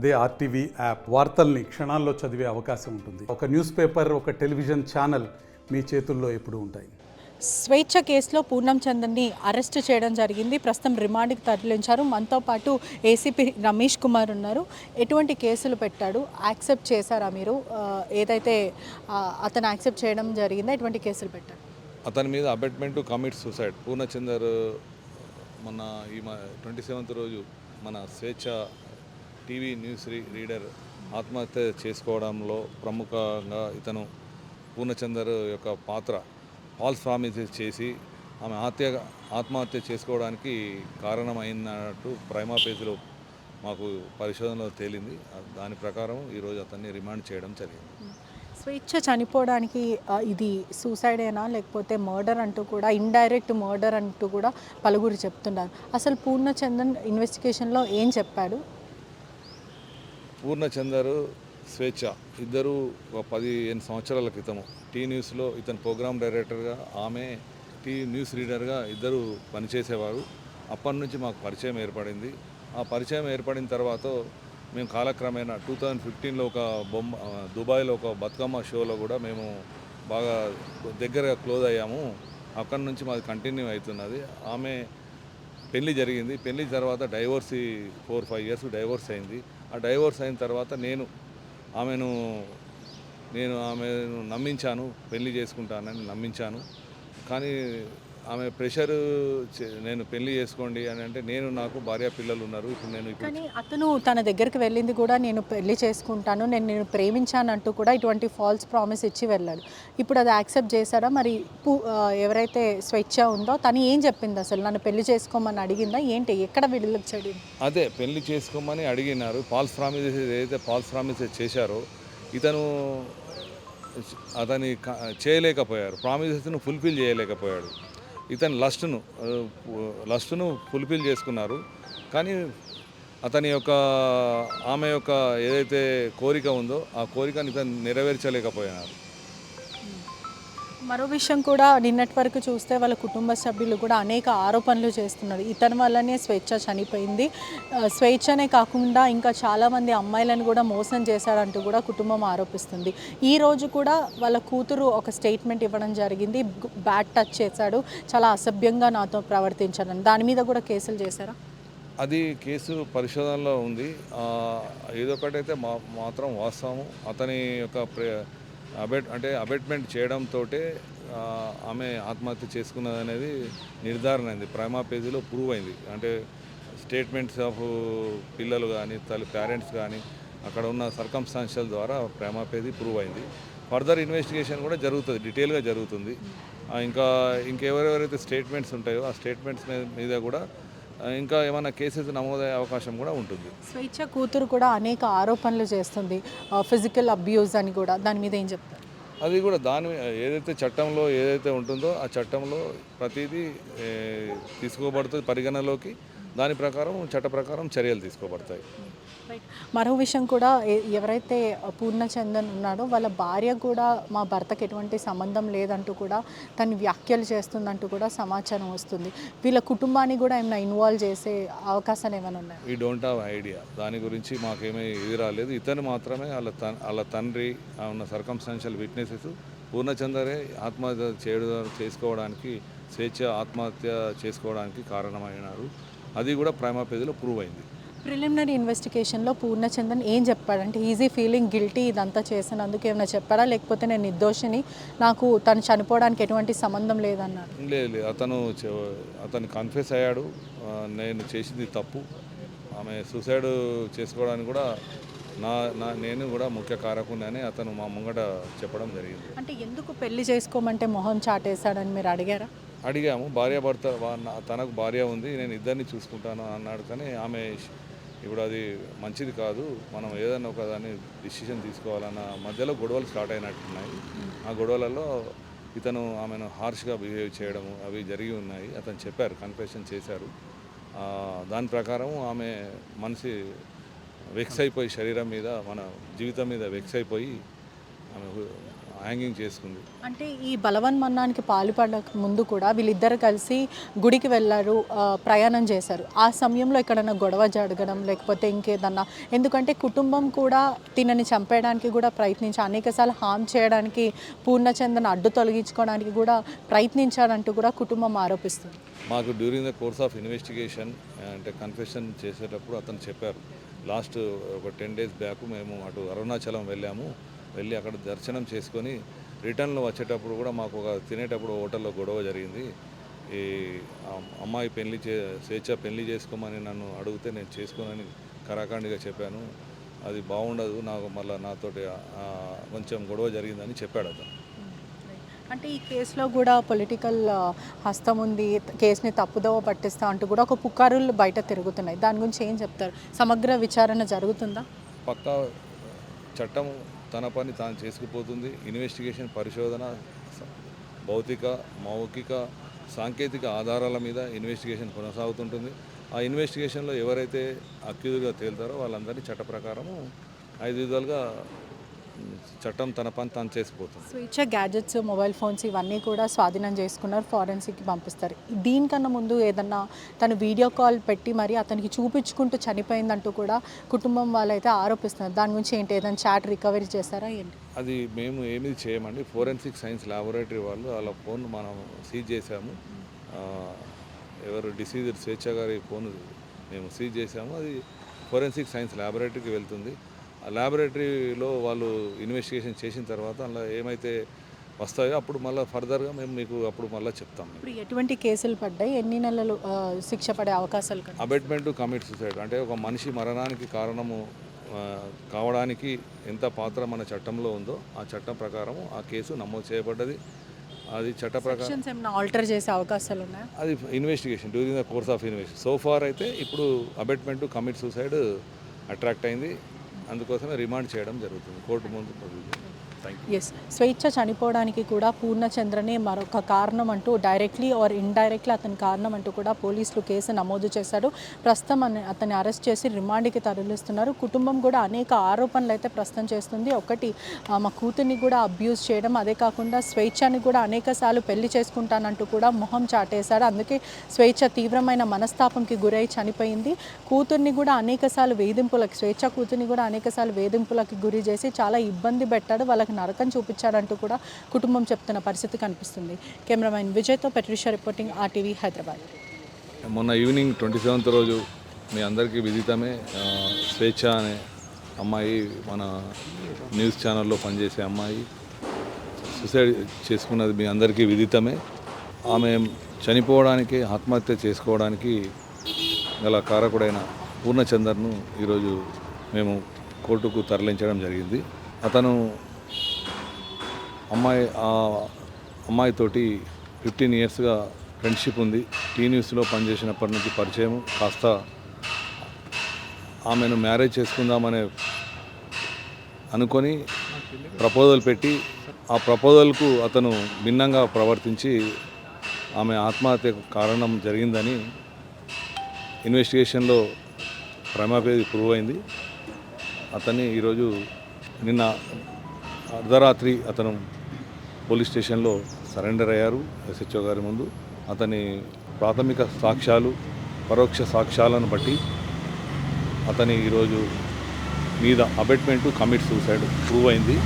అదే RTV app వార్తల్ని క్షణాల్లో చదివే అవకాశం ఉంటుంది. ఒక న్యూస్ పేపర్, ఒక టెలివిజన్ ఛానల్ మీ చేతుల్లో ఎప్పుడూ ఉంటాయి. స్వేచ్ఛ కేసులో పూర్ణం చందర్ని అరెస్ట్ చేయడం జరిగింది. ప్రస్తుతం రిమాండ్కి తరలించారు. మనతో పాటు ఏసీపీ రమేష్ కుమార్ ఉన్నారు. ఎటువంటి కేసులు పెట్టాడు, యాక్సెప్ట్ చేశారా మీరు? ఏదైతే అతను యాక్సెప్ట్ చేయడం జరిగిందో ఎటువంటి కేసులు పెట్టాడు? అతని మీద abetment to commit suicide. Purnachander మొన్న ఈ 27th రోజు మన స్వేచ్ఛ టీవీ న్యూస్ రీడర్ ఆత్మహత్య చేసుకోవడంలో ప్రముఖంగా ఇతను పూర్ణచందర్ యొక్క పాత్ర ఫాల్స్ ప్రామిసెస్ చేసి ఆమె ఆత్మహత్య చేసుకోవడానికి కారణమైనట్టు ప్రైమా ఫేజ్లో మాకు పరిశోధనలో తేలింది. దాని ప్రకారం ఈరోజు అతన్ని రిమాండ్ చేయడం జరిగింది. స్వేచ్ఛ చనిపోవడానికి ఇది సూసైడేనా లేకపోతే మర్డర్ అంటూ కూడా, ఇండైరెక్ట్ మర్డర్ అంటూ కూడా పలువురు చెప్తున్నారు. అసలు పూర్ణచందర్ ఇన్వెస్టిగేషన్లో ఏం చెప్పాడు? పూర్ణచందర్ స్వేచ్ఛ ఇద్దరు 15 సంవత్సరాల క్రితము టీ న్యూస్లో ఇతను ప్రోగ్రామ్ డైరెక్టర్గా, ఆమె టీ న్యూస్ రీడర్గా ఇద్దరు పనిచేసేవారు. అప్పటి నుంచి మాకు పరిచయం ఏర్పడింది. ఆ పరిచయం ఏర్పడిన తర్వాత మేము కాలక్రమేణా 2015లో ఒక దుబాయ్లో ఒక బతుకమ్మ షోలో కూడా మేము బాగా దగ్గరగా క్లోజ్ అయ్యాము. అక్కడి నుంచి మాది కంటిన్యూ అవుతున్నది. ఆమె పెళ్లి జరిగింది. పెళ్లి తర్వాత డైవోర్స్ 4-5 years డైవోర్స్ అయింది. ఆ డైవోర్స్ అయిన తర్వాత నేను ఆమెను నమ్మించాను, పెళ్లి చేసుకుంటానని నమ్మించాను. కానీ ఆమె ప్రెషర్, నేను పెళ్లి చేసుకోండి అని అంటే, నాకు భార్య పిల్లలు ఉన్నారు. కానీ అతను తన దగ్గరికి వెళ్ళింది కూడా నేను పెళ్లి చేసుకుంటాను, నేను ప్రేమించానంటూ కూడా ఇటువంటి ఫాల్స్ ప్రామిస్ ఇచ్చి వెళ్ళాడు. ఇప్పుడు అది యాక్సెప్ట్ చేశారా? మరి ఎవరైతే స్వేచ్ఛ ఉందో తను ఏం చెప్పింది? అసలు నన్ను పెళ్లి చేసుకోమని అడిగిందా ఏంటి? ఎక్కడ విడుదలచ్చాడు? అదే పెళ్లి చేసుకోమని అడిగినారు. ఫాల్స్ ప్రామిసెస్ ఏదైతే ఫాల్స్ ప్రామిసెస్ చేశారో అతని చేయలేకపోయారు. ప్రామిసెస్ను ఫుల్ఫిల్ చేయలేకపోయాడు. ఇతను లస్ట్ను ఫుల్ఫిల్ చేసుకున్నారు. కానీ ఆమె యొక్క ఏదైతే కోరిక ఉందో ఆ కోరికను ఇతను నెరవేర్చలేకపోయినారు. మరో విషయం కూడా, నిన్నటి వరకు చూస్తే వాళ్ళ కుటుంబ సభ్యులు కూడా అనేక ఆరోపణలు చేస్తున్నారు. ఇతని వల్లనే స్వేచ్ఛ చనిపోయింది, స్వేచ్ఛనే కాకుండా ఇంకా చాలామంది అమ్మాయిలను కూడా మోసం చేశాడంటూ కూడా కుటుంబం ఆరోపిస్తుంది. ఈరోజు కూడా వాళ్ళ కూతురు ఒక స్టేట్మెంట్ ఇవ్వడం జరిగింది. బ్యాడ్ టచ్ చేశాడు, చాలా అసభ్యంగా నాతో ప్రవర్తించాడని. దాని మీద కూడా కేసులు చేశారా? అది కేసు పరిశోధనలో ఉంది. ఏదొకటైతే మాత్రం వాస్తవము. అతని యొక్క అబెట్మెంట్ చేయడంతో ఆమె ఆత్మహత్య చేసుకున్నది అనేది నిర్ధారణ అయింది. ప్రైమా పేజీలో ప్రూవ్ అయింది. అంటే స్టేట్మెంట్స్ ఆఫ్ పిల్లలు కానీ పేరెంట్స్ కానీ అక్కడ ఉన్న సర్కమ్స్టాన్షియల్ ద్వారా ప్రైమా పేజీ ప్రూవ్ అయింది. ఫర్దర్ ఇన్వెస్టిగేషన్ కూడా జరుగుతుంది, డీటెయిల్గా జరుగుతుంది. ఇంకెవరెవరైతే స్టేట్మెంట్స్ ఉంటాయో ఆ స్టేట్మెంట్స్ మీద కూడా ఇంకా ఏమైనా కేసెస్ నమోదయ్యే అవకాశం కూడా ఉంటుంది. స్వేచ్ఛ కూతురు కూడా అనేక ఆరోపణలు చేస్తుంది, ఫిజికల్ అబ్యూస్ అని కూడా. దాని మీద ఏం చెప్తారు? అది కూడా ఏదైతే చట్టంలో ఏదైతే ఉంటుందో ఆ చట్టంలో ప్రతిదీ తీసుకోబడుతుంది పరిగణలోకి. దాని ప్రకారం చట్ట ప్రకారం చర్యలు తీసుకోబడతాయి. మరో విషయం కూడా, ఎవరైతే పూర్ణచందర్ ఉన్నాడో వాళ్ళ భార్య కూడా మా భర్తకి ఎటువంటి సంబంధం లేదంటూ కూడా తను వ్యాఖ్యలు చేస్తుందంటూ కూడా సమాచారం వస్తుంది. వీళ్ళ కుటుంబాన్ని కూడా ఏమైనా ఇన్వాల్వ్ చేసే అవకాశాలు ఏమైనా ఉన్నాయి? We don't have idea. దాని గురించి మాకేమీ ఇది రాలేదు. ఇతను మాత్రమే వాళ్ళ తండ్రి ఉన్న సర్కమ్స్టాన్షియల్ విట్నెసెస్ పూర్ణచందరే ఆత్మహత్య చేసుకోవడానికి, స్వేచ్ఛ ఆత్మహత్య చేసుకోవడానికి కారణమైనారు. అది కూడా ప్రైమా పేజీలో ప్రూవ్ అయింది. ప్రిలిమినరీ ఇన్వెస్టిగేషన్లో పూర్ణచందర్ ఏం చెప్పాడంటే, ఈజీ ఫీలింగ్ గిల్టీ ఇదంతా చేసినందుకు ఏమైనా చెప్పాడా, లేకపోతే నేను నిర్దోషిని, నాకు తను చనిపోవడానికి ఎటువంటి సంబంధం లేదన్నాడు? లేదు, అతను కన్ఫెస్ అయ్యాడు, నేను చేసింది తప్పు, ఆమె సూసైడ్ చేసుకోవడానికి కూడా నేను కూడా ముఖ్య కారకుని అని అతను మా ముంగట చెప్పడం జరిగింది. అంటే ఎందుకు పెళ్లి చేసుకోమంటే మొహం చాటేశాడని మీరు అడిగారా? అడిగాము. భార్యాభర్త, తనకు భార్య ఉంది, నేను ఇద్దరిని చూసుకుంటాను అన్నాడు. కానీ ఆమె ఇప్పుడు అది మంచిది కాదు, మనం ఏదైనా ఒక దాన్ని డిసిషన్ తీసుకోవాలన్న మధ్యలో గొడవలు స్టార్ట్ అయినట్టున్నాయి. ఆ గొడవలలో ఇతను ఆమెను హార్ష్గా బిహేవ్ చేయడము అవి జరిగి ఉన్నాయి. అతను చెప్పారు, కన్ఫెషన్ చేశారు. దాని ప్రకారం ఆమె మనసు వెక్స్ అయిపోయి, శరీరం మీద, మన జీవితం మీద వెక్స్ అయిపోయి హ్యాంగింగ్ చేసుకుంది. అంటే ఈ బలవన్మరణానికి పాల్పడక ముందు కూడా వీళ్ళిద్దరు కలిసి గుడికి వెళ్ళారు, ప్రయాణం చేశారు. ఆ సమయంలో ఎక్కడైనా గొడవ జరగడం లేకపోతే ఇంకేదన్నా, ఎందుకంటే కుటుంబం కూడా తినని చంపేయడానికి కూడా ప్రయత్నించి అనేకసార్లు హామ్ చేయడానికి పూర్ణచంద్రను అడ్డు తొలగించుకోవడానికి కూడా ప్రయత్నించారంటూ కూడా కుటుంబం ఆరోపిస్తుంది. మాకు during the course of investigation అంటే కన్ఫెషన్ చేసేటప్పుడు అతను చెప్పారు. లాస్ట్ ఒక 10 days బ్యాక్ మేము అటు అరుణాచలం వెళ్ళి అక్కడ దర్శనం చేసుకొని రిటర్న్లో వచ్చేటప్పుడు కూడా మాకు ఒక తినేటప్పుడు హోటల్లో గొడవ జరిగింది. ఈ అమ్మాయి స్వేచ్ఛ పెళ్లి చేసుకోమని నన్ను అడిగితే నేను చేసుకోనని కరాఖండిగా చెప్పాను. అది బాగుండదు, నాకు మళ్ళీ నాతోటి కొంచెం గొడవ జరిగిందని చెప్పాడు అతను. అంటే ఈ కేసులో కూడా పొలిటికల్ హస్తం ఉంది, కేసుని తప్పుదోవ పట్టిస్తా అంటూ కూడా ఒక పుకారులు బయట తిరుగుతున్నాయి. దాని గురించి ఏం చెప్తారు? సమగ్ర విచారణ జరుగుతుందా? పక్కా చట్టం తన పని తాను చేసుకుపోతుంది. ఇన్వెస్టిగేషన్ పరిశోధన భౌతిక మౌఖిక సాంకేతిక ఆధారాల మీద ఇన్వెస్టిగేషన్ కొనసాగుతుంటుంది. ఆ ఇన్వెస్టిగేషన్లో ఎవరైతే అక్యూజ్గా తేలుతారో వాళ్ళందరినీ చట్ట ప్రకారము 5 విధాలుగా చట్టం తన పని తాను చేసిపోతుంది. స్వేచ్ఛ గ్యాడ్జెట్స్, మొబైల్ ఫోన్స్ ఇవన్నీ కూడా స్వాధీనం చేసుకున్నారు, ఫారెన్సిక్కి పంపిస్తారు. దీనికన్నా ముందు ఏదన్నా తను వీడియో కాల్ పెట్టి మరి అతనికి చూపించుకుంటూ చనిపోయిందంటూ కూడా కుటుంబం వాళ్ళైతే ఆరోపిస్తున్నారు. దాని గురించి ఏంటి, ఏదైనా చాట్ రికవరీ చేస్తారా ఏంటి? అది మేము ఏమీ చేయమండి. ఫోరెన్సిక్ సైన్స్ ల్యాబొరేటరీ వాళ్ళు వాళ్ళ ఫోన్ మనం సీజ్ చేశాము. ఎవరు డిసీజ్డ్ స్వేచ్ఛ గారి ఫోన్ మేము సీజ్ చేశాము. అది ఫోరెన్సిక్ సైన్స్ ల్యాబొరేటరీకి వెళ్తుంది. ఆ ల్యాబొరేటరీలో వాళ్ళు ఇన్వెస్టిగేషన్ చేసిన తర్వాత అందులో ఏమైతే వస్తాయో అప్పుడు మళ్ళీ ఫర్దర్గా మేము మీకు అప్పుడు మళ్ళీ చెప్తాం. ఇప్పుడు ఎటువంటి కేసులు పడ్డాయి, ఎన్ని నెలలు శిక్ష పడే అవకాశాలు? అబెట్మెంట్ టు కమిట్ సూసైడ్ అంటే ఒక మనిషి మరణానికి కారణము కావడానికి ఎంత పాత్ర మన చట్టంలో ఉందో ఆ చట్టం ప్రకారం ఆ కేసు నమోదు చేయబడ్డది. అది చట్ట ప్రకారం ఆల్టర్ చేసే అవకాశాలు ఉన్నాయి. అది investigation during the course of investigation so far అయితే ఇప్పుడు abetment to commit suicide attract అయింది. అందుకోసమే రిమాండ్ చేయడం జరుగుతుంది కోర్టు ముందు. ఎస్, స్వేచ్ఛ చనిపోవడానికి కూడా పూర్ణచంద్రనే మరొక కారణం అంటూ డైరెక్ట్లీ ఆర్ ఇండైరెక్ట్లీ అతని కారణం అంటూ కూడా పోలీసులు కేసు నమోదు చేశారు. ప్రస్తుతం అతన్ని అరెస్ట్ చేసి రిమాండ్కి తరలిస్తున్నారు. కుటుంబం కూడా అనేక ఆరోపణలు అయితే ప్రస్తుతం చేస్తుంది. ఒకటి, మా కూతుర్ని కూడా అబ్యూజ్ చేయడం, అదే కాకుండా స్వేచ్ఛని కూడా అనేకసార్లు పెళ్లి చేసుకుంటానంటూ కూడా మొహం చాటేశారు. అందుకే స్వేచ్ఛ తీవ్రమైన మనస్తాపంకి గురై చనిపోయింది. కూతుర్ని కూడా అనేకసార్లు వేధింపులకు, స్వేచ్ఛ కూతుర్ని కూడా అనేకసార్లు వేధింపులకు గురి చేసి చాలా ఇబ్బంది పెట్టాడు, వాళ్ళకి నరకం చూపించాడంటూ కూడా కుటుంబం చెప్తున్న పరిస్థితి కనిపిస్తుంది. Cameraman విజయ్తో పెట్రిషా reporting, RTV Hyderabad. మొన్న ఈవినింగ్ 27th రోజు మీ అందరికీ విదితమే స్వేచ్ఛ అనే అమ్మాయి, మన న్యూస్ ఛానల్లో పనిచేసే అమ్మాయి సూసైడ్ చేసుకున్నది మీ అందరికీ విదితమే. ఆమె చనిపోవడానికి, ఆత్మహత్య చేసుకోవడానికి గల కారకుడైన పూర్ణచందర్ను ఈరోజు మేము కోర్టుకు తరలించడం జరిగింది. అతను అమ్మాయితోటి 15 yearsగా ఫ్రెండ్షిప్ ఉంది. న్యూస్లో పనిచేసినప్పటి నుంచి పరిచయం. కాస్త ఆమెను మ్యారేజ్ చేసుకుందామనే అనుకొని ప్రపోజల్ పెట్టి ఆ ప్రపోజల్కు అతను భిన్నంగా ప్రవర్తించి ఆమె ఆత్మహత్యకు కారణం జరిగిందని ఇన్వెస్టిగేషన్లో ప్రైమాఫేసి ప్రూవ్ అయింది. అతన్ని ఈరోజు నిన్న అర్ధరాత్రి అతను పోలీస్ స్టేషన్లో సరెండర్ అయ్యారు SHO గారి ముందు. అతని ప్రాథమిక సాక్ష్యాలు, పరోక్ష సాక్ష్యాలను బట్టి అతని ఈరోజు మీద abetment to commit suicide prove అయింది.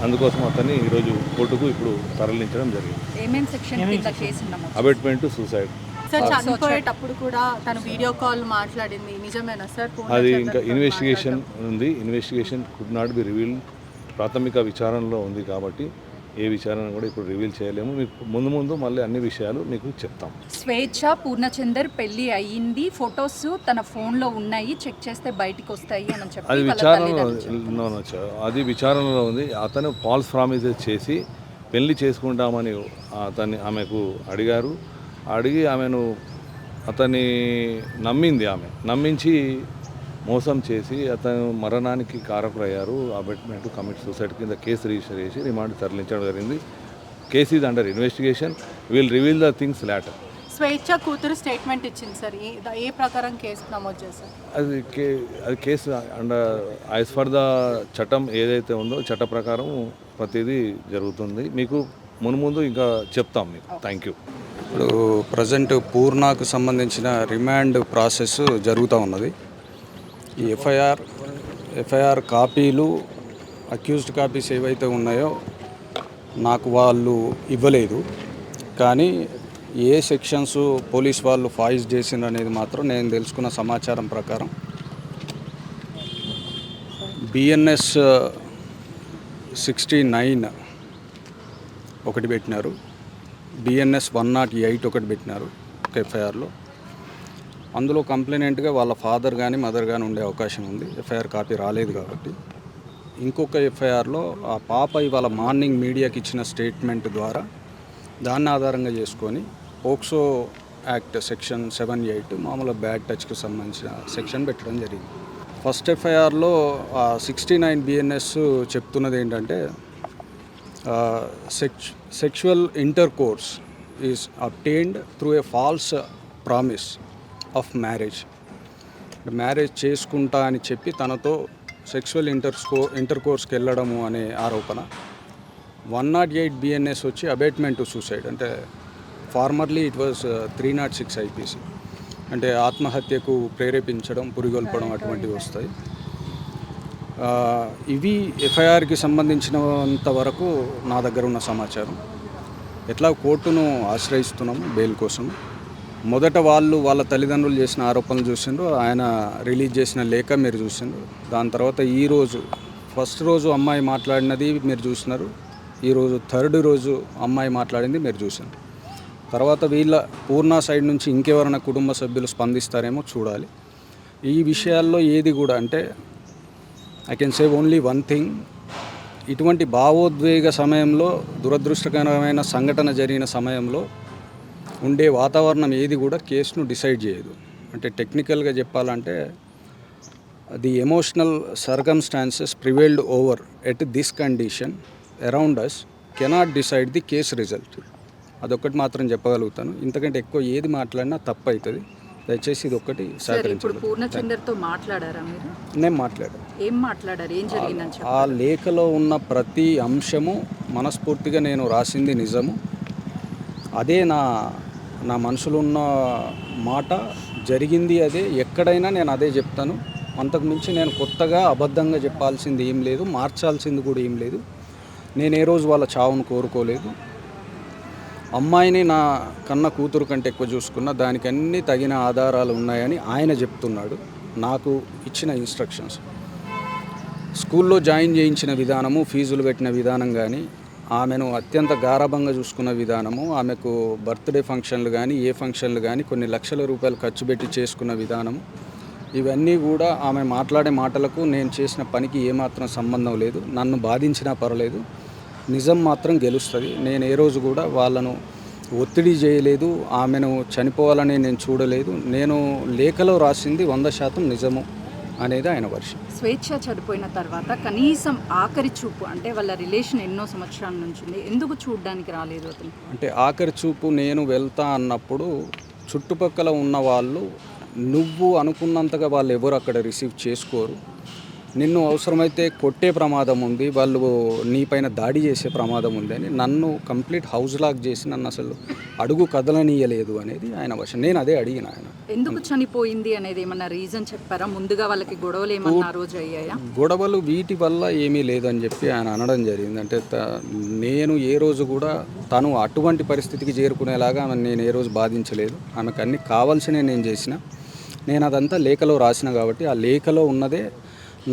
అందుకోసం అతన్ని ఈరోజు కోర్టుకు ఇప్పుడు తరలించడం జరిగింది. Abetment to suicide. సార్, చనిపోయేటప్పుడు కూడా తను వీడియో కాల్ మాట్లాడింది నిజమేనా సార్? అది ఇంకా ఇన్వెస్టిగేషన్ ఉంది. Investigation could not be reveal. ప్రాథమిక విచారణలో ఉంది కాబట్టి ఏ విచారణ కూడా ఇప్పుడు రివీల్ చేయలేము. మీకు ముందు మళ్ళీ అన్ని విషయాలు మీకు చెప్తాం. స్వేచ్ఛ పూర్ణచందర్ పెళ్లి అయ్యింది, ఫొటోస్ తన ఫోన్లో ఉన్నాయి, చెక్ చేస్తే బయటికి వస్తాయి అని చెప్పి అది విచారణలో ఉంది. అతను ఫాల్స్ ప్రామిసెస్ చేసి పెళ్లి చేసుకుంటామని ఆమెకు అడిగారు. అడిగి అతన్ని నమ్మించి మోసం చేసి అతను మరణానికి కారకులయ్యారు. అబెట్మెంట్ టు కమిట్ సూసైడ్ కింద కేసు రిజిస్టర్ చేసి రిమాండ్ తరలించడం జరిగింది. Case is under investigation. Will reveal the things later. Swetcha కూతురు స్టేట్మెంట్ ఇచ్చింది సార్, ఏ ప్రకారం కేసు నమోదు చేశారు? అది case under as for the చట్టం ఏదైతే ఉందో చట్ట ప్రకారం ప్రతిదీ జరుగుతుంది. మీకు ముందు ఇంకా చెప్తాం మీకు. Thank you. ఇప్పుడు ప్రజెంట్ పూర్ణకు సంబంధించిన రిమాండ్ ప్రాసెస్ జరుగుతూ ఉన్నది. ఈ ఎఫ్ఐఆర్ కాపీలు, అక్యూజ్డ్ కాపీస్ ఏవైతే ఉన్నాయో నాకు వాళ్ళు ఇవ్వలేదు. కానీ ఏ సెక్షన్స్ పోలీస్ వాళ్ళు ఫాయిస్ చేసిండ్రు అనేది మాత్రం నేను తెలుసుకున్న సమాచారం ప్రకారం BNS 69 ఒకటి పెట్టినారు, BNS 108 ఒకటి పెట్టినారు ఒక ఎఫ్ఐఆర్లో. అందులో కంప్లైనెంట్గా వాళ్ళ ఫాదర్ కానీ మదర్ కానీ ఉండే అవకాశం ఉంది. ఎఫ్ఐఆర్ కాపీ రాలేదు కాబట్టి. ఇంకొక ఎఫ్ఐఆర్లో ఆ పాప ఇవాళ మార్నింగ్ మీడియాకి ఇచ్చిన స్టేట్మెంట్ ద్వారా దాన్ని ఆధారంగా చేసుకొని పోక్సో యాక్ట్ సెక్షన్ 78 మామూలు బ్యాడ్ టచ్కి సంబంధించిన సెక్షన్ పెట్టడం జరిగింది. ఫస్ట్ ఎఫ్ఐఆర్లో 69 BNS చెప్తున్నది ఏంటంటే sexual intercourse is obtained through a falls promise of marriage. Marriage చేసుకుంటా అని చెప్పి తనతో సెక్షువల్ ఇంటర్కోర్స్కి వెళ్ళడము అనే ఆరోపణ. 108 BNS వచ్చి అబేట్మెంట్ టు సూసైడ్, అంటే ఫార్మర్లీ ఇట్ వాజ్ 306 IPC, అంటే ఆత్మహత్యకు ప్రేరేపించడం, పురిగొల్పడం అటువంటివి వస్తాయి. ఇవి ఎఫ్ఐఆర్కి సంబంధించినంత వరకు నా దగ్గర ఉన్న సమాచారం. ఎట్లా కోర్టును ఆశ్రయిస్తున్నాము బెయిల్ కోసం. మొదట వాళ్ళ తల్లిదండ్రులు చేసిన ఆరోపణలు చూసిండ్రు, ఆయన రిలీజ్ చేసిన లేఖ మీరు చూసిండ్రు. దాని తర్వాత ఈరోజు ఫస్ట్ రోజు అమ్మాయి మాట్లాడినది మీరు చూసినారు, ఈరోజు థర్డ్ రోజు అమ్మాయి మాట్లాడింది మీరు చూసినారు. తర్వాత వీళ్ళ పూర్ణ సైడ్ నుంచి ఇంకెవరైనా కుటుంబ సభ్యులు స్పందిస్తారేమో చూడాలి. ఈ విషయాల్లో ఏది కూడా అంటే I can say only one thing, ఇటువంటి భావోద్వేగ సమయంలో, దురదృష్టకరమైన సంఘటన జరిగిన సమయంలో ఉండే వాతావరణం ఏది కూడా కేసును డిసైడ్ చేయదు. అంటే టెక్నికల్గా చెప్పాలంటే the emotional circumstances prevailed over at this condition around us cannot decide the case result. అదొక్కటి మాత్రం చెప్పగలుగుతాను. ఇంతకంటే ఎక్కువ ఏది మాట్లాడినా తప్పు అవుతుంది. దయచేసి ఇది ఒక్కటి సహకరించండి. పూర్ణచందర్తో మాట్లాడారా మీరు? నేను మాట్లాడాను. ఏం మాట్లాడారు, ఏం జరిగిందని చెప్పి? ఆ లేఖలో ఉన్న ప్రతి అంశము మనస్ఫూర్తిగా నేను రాసింది నిజము. అదే నా మనసులో ఉన్న మాట, జరిగింది అదే. ఎక్కడైనా నేను అదే చెప్తాను. అంతకుమించి నేను కొత్తగా అబద్ధంగా చెప్పాల్సింది ఏం లేదు, మార్చాల్సింది కూడా ఏం లేదు. నేను ఏ రోజు వాళ్ళ చావును కోరుకోలేదు. అమ్మాయిని నా కన్న కూతురు కంటే ఎక్కువ చూసుకున్న, దానికి అన్ని తగిన ఆధారాలు ఉన్నాయని ఆయన చెప్తున్నాడు. నాకు ఇచ్చిన ఇన్స్ట్రక్షన్స్, స్కూల్లో జాయిన్ చేయించిన విధానము, ఫీజులు పెట్టిన విధానం కానీ, ఆమెను అత్యంత గారాభంగా చూసుకున్న విధానము, ఆమెకు బర్త్డే ఫంక్షన్లు కానీ, ఏ ఫంక్షన్లు కానీ కొన్ని లక్షల రూపాయలు ఖర్చు పెట్టి చేసుకున్న విధానము, ఇవన్నీ కూడా ఆమె మాట్లాడే మాటలకు నేను చేసిన పనికి ఏమాత్రం సంబంధం లేదు. నన్ను బాధించినా పర్వాలేదు, నిజం మాత్రం గెలుస్తుంది. నేను ఏ రోజు కూడా వాళ్ళను ఒత్తిడి చేయలేదు, ఆమెను చనిపోవాలని నేను చూడలేదు. నేను లేఖలో రాసింది 100% నిజము అనేది ఆయన వర్షం. స్వేచ్ఛ చనిపోయిన తర్వాత కనీసం ఆఖరి చూపు, అంటే వాళ్ళ రిలేషన్ ఎన్నో సంవత్సరాల నుంచి ఉంది, ఎందుకు చూడడానికి రాలేదు అతను? అంటే ఆఖరి చూపు నేను వెళ్తా అన్నప్పుడు చుట్టుపక్కల ఉన్న వాళ్ళు, నువ్వు అనుకున్నంతగా వాళ్ళు ఎవరు అక్కడ రిసీవ్ చేసుకోరు, నిన్ను అవసరమైతే కొట్టే ప్రమాదం ఉంది, వాళ్ళు నీపైన దాడి చేసే ప్రమాదం ఉంది అని నన్ను కంప్లీట్ హౌస్ లాక్ చేసి నన్ను అసలు అడుగు కదలనీయలేదు అనేది ఆయన వర్షం. నేను అదే అడిగిన ఆయన ఎందుకు చనిపోయింది అనేది ఏమన్నా రీజన్ చెప్పారా? ముందుగా వాళ్ళకి గొడవలు ఏమన్నా ఆ రోజు అయ్యాయా? గొడవలు వీటి వల్ల ఏమీ లేదని చెప్పి ఆయన అనడం జరిగింది. అంటే నేను ఏ రోజు కూడా తను అటువంటి పరిస్థితికి చేరుకునేలాగా నేను ఏ రోజు బాధించలేదు. ఆమెకు అన్ని కావాల్సినవి నేను చేసిన. నేను అదంతా లేఖలో రాసిన కాబట్టి ఆ లేఖలో ఉన్నదే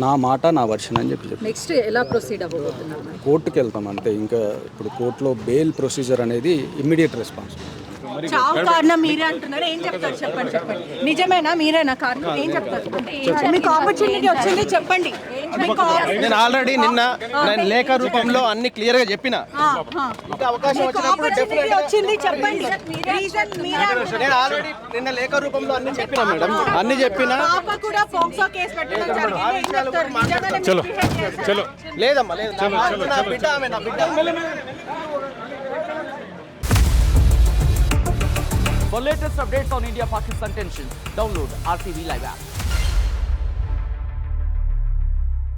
నా మాట, నా వర్షన్ అని చెప్పి. నెక్స్ట్ ఎలా ప్రొసీడ్ అవ్వబోతున్నారు? కోర్టుకి వెళ్తాం అంతే. ఇంకా ఇప్పుడు కోర్టులో బెయిల్ ప్రొసీజర్ అనేది ఇమ్మీడియట్ రెస్పాన్స్. చావు కారణం మీరే అంటున్నారు, ఏం చెప్తారు చెప్పండి. నిజమేనా? మీరేనా కారణం? ఏం చెప్తారు? మీకు ఆపర్చునిటీ వచ్చింది చెప్పండి. నేను ఆల్రెడీ నిన్న నేను లేఖ రూపంలో అన్ని క్లియర్ గా చెప్పిన. ఇంకా అవకాశం వచ్చింది చెప్పండి. నేను ఆల్రెడీ నిన్న లేఖ రూపంలో అన్ని చెప్పిన మేడం, అన్ని చెప్పిన. లేదమ్మా లేదు, నా బిడ్డ ఆమె నా బిడ్డ. For latest updates on India-Pakistan tensions, download RTV Live app.